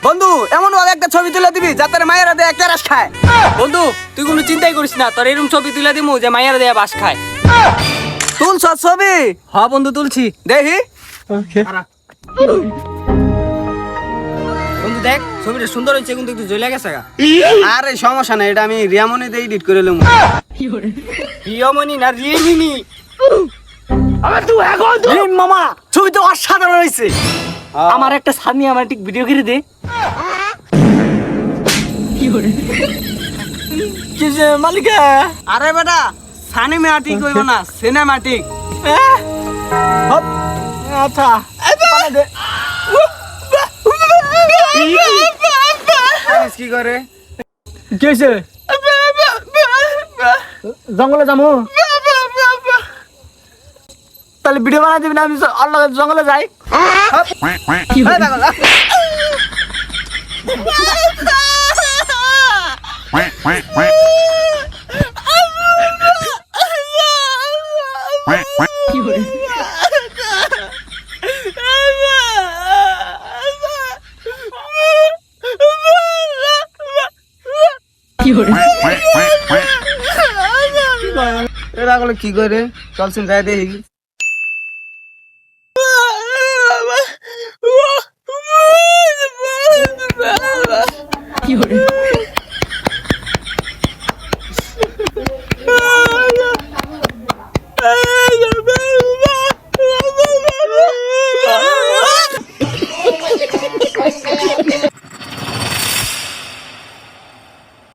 বন্ধু এমন ভাবে একটা ছবি তুলে দিবি যাতে মায়েরা দেয়া কেরাস খায়। বন্ধু তুই কোনো চিন্তাই করিস না, তোর এরকম ছবি তুলে দিমু যে মাইয়ারা দেয়া বাস খায়। তুলছ ছবি? হ্যাঁ বন্ধু তুলছি। দেখি। বন্ধু দেখ ছবিটা সুন্দর হয়েছে কিন্তু একটু জ্বলে গেছে গা। আরে সমস্যা নাই, এটা আমি রিয়ামনিতে এডিট করে লম। রিয়মনি না রিয়েমিনি। মামা ছবি তো অসাধারণ হয়েছে। আমার একটা সিনেমাটিক ভিডিও করে দে। কিসে মালিকা? আরে বেটা সিনেমাটিক হইব না, সিনেমাটিক। আচ্ছা কি করে? কি হয়েছে? জঙ্গলে যাবো তাহলে ভিডিও বানাই দিবি না? আমি আল্লাহ জঙ্গলে যাই। এই পাগল, Quack, quack, quack. Quack, quack. Quack, quack, quack, quack. এই পাগল কি করে? চলছেন যাই দেখি। কি করে?